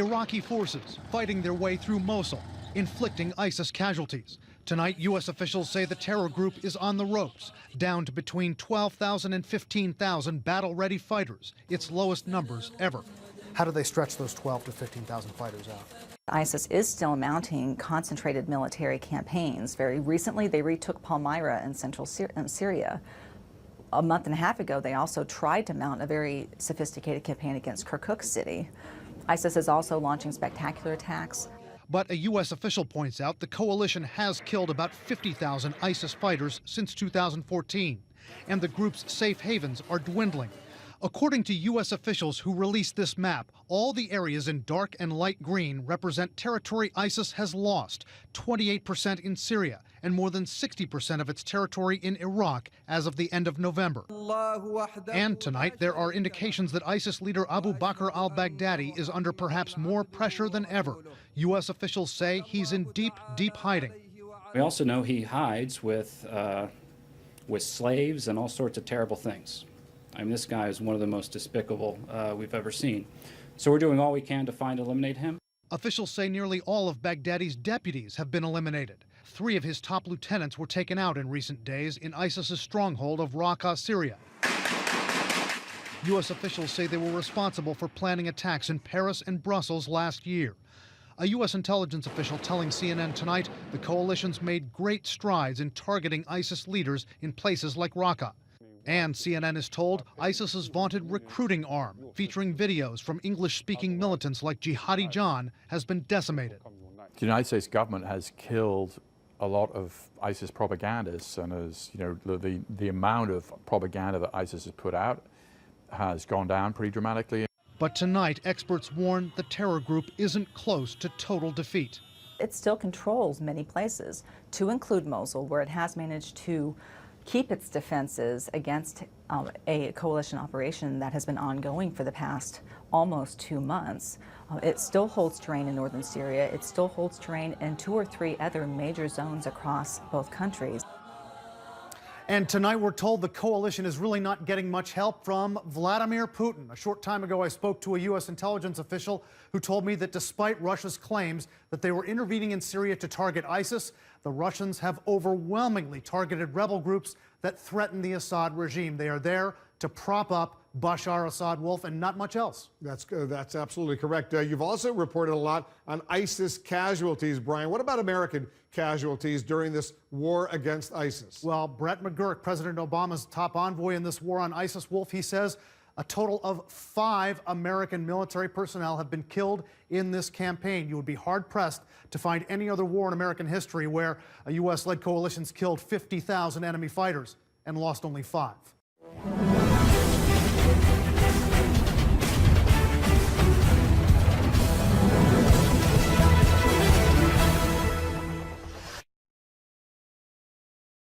Iraqi forces fighting their way through Mosul, inflicting ISIS casualties. Tonight, U.S. officials say the terror group is on the ropes, down to between 12,000 and 15,000 battle-ready fighters, its lowest numbers ever. How do they stretch those 12 to 15,000 fighters out? ISIS is still mounting concentrated military campaigns. Very recently, they retook Palmyra in central Syria. A month and a half ago, they also tried to mount a very sophisticated campaign against Kirkuk city. ISIS is also launching spectacular attacks. But a U.S. official points out the coalition has killed about 50,000 ISIS fighters since 2014, and the group's safe havens are dwindling. According to U.S. officials who released this map, all the areas in dark and light green represent territory ISIS has lost, 28% in Syria, and more than 60% of its territory in Iraq as of the end of November. And tonight, there are indications that ISIS leader Abu Bakr al-Baghdadi is under perhaps more pressure than ever. U.S. officials say he's in deep, deep hiding. We also know he hides with slaves and all sorts of terrible things. I mean, this guy is one of the most despicable we've ever seen. So we're doing all we can to find and eliminate him. Officials say nearly all of Baghdadi's deputies have been eliminated. 3 of his top lieutenants were taken out in recent days in ISIS's stronghold of Raqqa, Syria. U.S. officials say they were responsible for planning attacks in Paris and Brussels last year. A U.S. intelligence official telling CNN tonight the coalition's made great strides in targeting ISIS leaders in places like Raqqa. And CNN is told ISIS's vaunted recruiting arm, featuring videos from English-speaking militants like Jihadi John, has been decimated. The United States government has killed a lot of ISIS propagandists, and as you know, the amount of propaganda that ISIS has put out has gone down pretty dramatically. But tonight, experts warn the terror group isn't close to total defeat. It still controls many places, to include Mosul, where it has managed to keep its defenses against a coalition operation that has been ongoing for the past almost 2 months. It still holds terrain in northern Syria. It still holds terrain in 2 or 3 other major zones across both countries. And tonight we're told the coalition is really not getting much help from Vladimir Putin. A short time ago, I spoke to a U.S. intelligence official who told me that despite Russia's claims that they were intervening in Syria to target ISIS, the Russians have overwhelmingly targeted rebel groups that threaten the Assad regime. They are there to prop up Bashar Assad Wolf and not much else. That's absolutely correct. You've also reported a lot on ISIS casualties, Brian. What about American casualties during this war against ISIS? Well, Brett McGurk, President Obama's top envoy in this war on ISIS, Wolf, he says a total of 5 American military personnel have been killed in this campaign. You would be hard-pressed to find any other war in American history where a U.S.-led coalition's killed 50,000 enemy fighters and lost only 5.